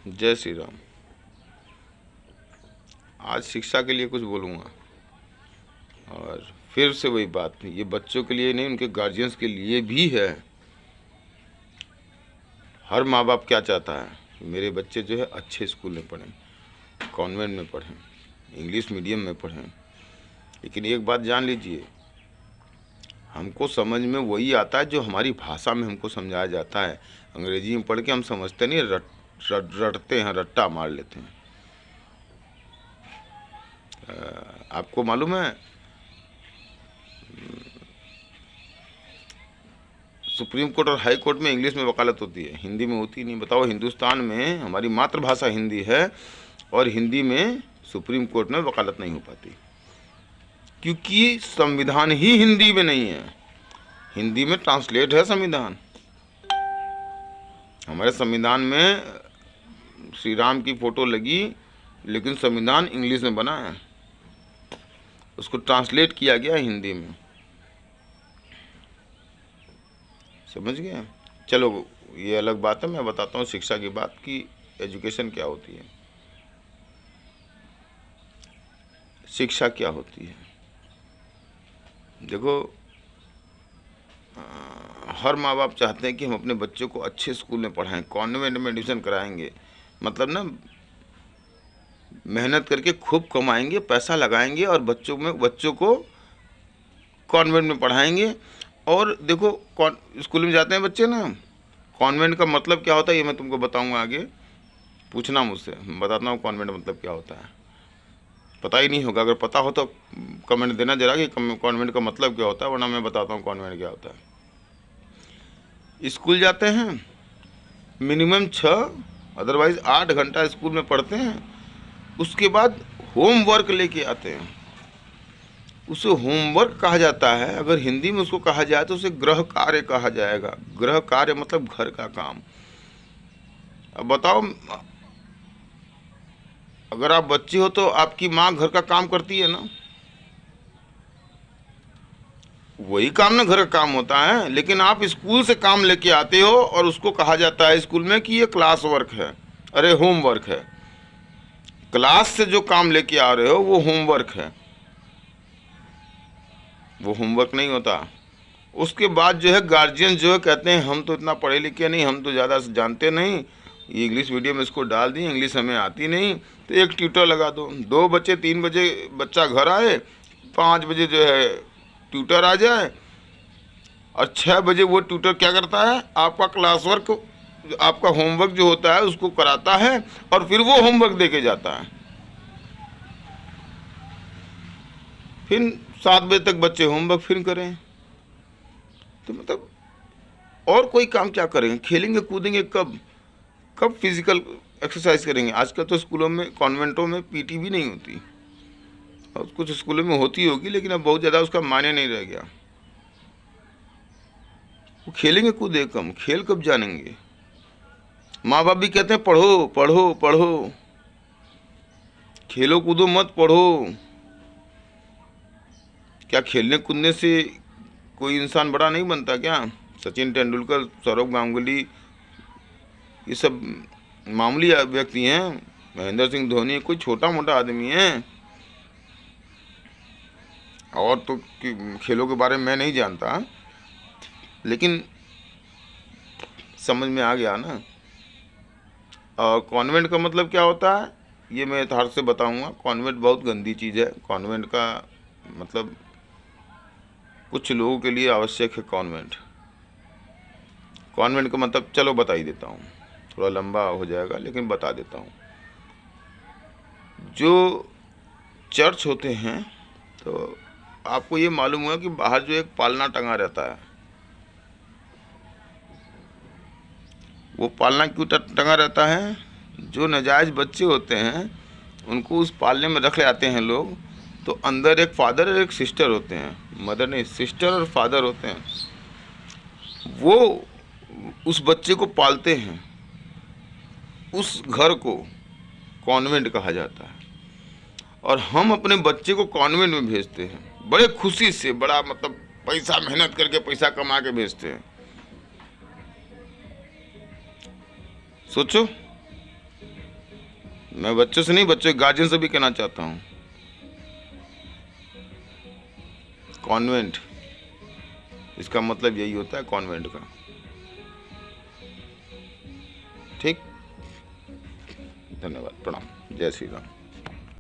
जय श्री राम। आज शिक्षा के लिए कुछ बोलूँगा, और फिर से वही बात, ये बच्चों के लिए नहीं, उनके गार्जियंस के लिए भी है। हर माँ बाप क्या चाहता है कि मेरे बच्चे जो है अच्छे स्कूल में पढ़ें, कॉन्वेंट में पढ़ें, इंग्लिश मीडियम में पढ़ें। लेकिन एक बात जान लीजिए, हमको समझ में वही आता है जो हमारी भाषा में हमको समझाया जाता है। अंग्रेजी में पढ़ के हम समझते नहीं, रटते हैं, रट्टा मार लेते हैं। आपको मालूम है सुप्रीम कोर्ट और हाई कोर्ट में इंग्लिश में वकालत होती है, हिंदी में होती नहीं। बताओ, हिंदुस्तान में हमारी मातृभाषा हिंदी है और हिंदी में सुप्रीम कोर्ट में वकालत नहीं हो पाती, क्योंकि संविधान ही हिंदी में नहीं है। हिंदी में ट्रांसलेट है संविधान। हमारे संविधान में श्री राम की फोटो लगी, लेकिन संविधान इंग्लिश में बना है, उसको ट्रांसलेट किया गया हिंदी में। समझ गए? चलो, ये अलग बात है। मैं बताता हूँ शिक्षा की बात कि एजुकेशन क्या होती है, शिक्षा क्या होती है। देखो, हर माँ बाप चाहते हैं कि हम अपने बच्चों को अच्छे स्कूल में पढ़ाएं, कॉन्वेंट में एडमिशन कराएंगे। मतलब ना, मेहनत करके खूब कमाएंगे, पैसा लगाएंगे और बच्चों को कॉन्वेंट में पढ़ाएंगे। और देखो, स्कूल में जाते हैं बच्चे ना, कॉन्वेंट का मतलब क्या होता है ये मैं तुमको बताऊंगा आगे। पूछना मुझसे, बताता हूँ कॉन्वेंट मतलब क्या होता है। पता ही नहीं होगा, अगर पता हो तो कमेंट देना जरा कि कॉन्वेंट का मतलब क्या होता है, वरना मैं बताता हूँ कॉन्वेंट क्या होता है। स्कूल जाते हैं मिनिमम 6, अदरवाइज 8 घंटा स्कूल में पढ़ते हैं। उसके बाद होमवर्क लेके आते हैं, उसे होमवर्क कहा जाता है। अगर हिंदी में उसको कहा जाए तो उसे गृह कार्य कहा जाएगा। गृह कार्य मतलब घर का काम। अब बताओ, अगर आप बच्चे हो तो आपकी माँ घर का काम करती है ना, वही काम ना घर का काम होता है। लेकिन आप स्कूल से काम लेके आते हो और उसको कहा जाता है स्कूल में कि ये क्लास वर्क है, अरे होमवर्क है। क्लास से जो काम लेके आ रहे हो वो होमवर्क है, वो होमवर्क नहीं होता। उसके बाद जो है गार्जियन जो है कहते हैं हम तो इतना पढ़े लिखे नहीं, हम तो ज़्यादा जानते नहीं, ये इंग्लिश मीडियम इसको डाल दिए, इंग्लिश हमें आती नहीं, तो एक ट्यूटर लगा दो। 2 बजे 3 बजे बच्चा घर आए, 5 बजे जो है ट्यूटर आ जाए, और 6 बजे वो ट्यूटर क्या करता है, आपका क्लास वर्क, आपका होमवर्क जो होता है उसको कराता है, और फिर वो होमवर्क दे के जाता है। फिर 7 बजे तक बच्चे होमवर्क फिर करें। तो मतलब और कोई काम क्या करेंगे? खेलेंगे कूदेंगे कब? कब फिजिकल एक्सरसाइज करेंगे? आजकल तो स्कूलों में, कॉन्वेंटों में पीटी भी नहीं होती, और कुछ स्कूलों में होती होगी, लेकिन अब बहुत ज़्यादा उसका मायने नहीं रह गया। वो खेलेंगे कूदेंगे कम, खेल कब जानेंगे? माँ बाप भी कहते हैं पढ़ो पढ़ो पढ़ो, खेलो कूदो मत, पढ़ो। क्या खेलने कूदने से कोई इंसान बड़ा नहीं बनता क्या? सचिन तेंदुलकर, सौरव गांगुली, ये सब मामूली व्यक्ति हैं। महेंद्र सिंह धोनी कोई छोटा मोटा आदमी है? और तो खेलों के बारे में मैं नहीं जानता, लेकिन समझ में आ गया ना। और कॉन्वेंट का मतलब क्या होता है ये मैं यथार्थ से बताऊंगा। कॉन्वेंट बहुत गंदी चीज़ है। कॉन्वेंट का मतलब कुछ लोगों के लिए आवश्यक है कॉन्वेंट। कॉन्वेंट का मतलब चलो बता ही देता हूँ, थोड़ा लंबा हो जाएगा लेकिन बता देता हूँ। जो चर्च होते हैं, तो आपको ये मालूम हुआ कि बाहर जो एक पालना टंगा रहता है, वो पालना क्यों टंगा रहता है? जो नाजायज़ बच्चे होते हैं उनको उस पालने में रख ले आते हैं लोग, तो अंदर एक फादर और एक सिस्टर होते हैं, मदर नहीं, सिस्टर और फादर होते हैं। वो उस बच्चे को पालते हैं। उस घर को कॉन्वेंट कहा जाता है। और हम अपने बच्चे को कॉन्वेंट में भेजते हैं बड़े खुशी से, बड़ा मतलब पैसा मेहनत करके पैसा कमा के भेजते हैं। सोचो, मैं बच्चों से नहीं, बच्चों के गार्जियन से भी कहना चाहता हूँ, कॉन्वेंट, इसका मतलब यही होता है कॉन्वेंट का। ठीक, धन्यवाद, प्रणाम, जय श्री राम।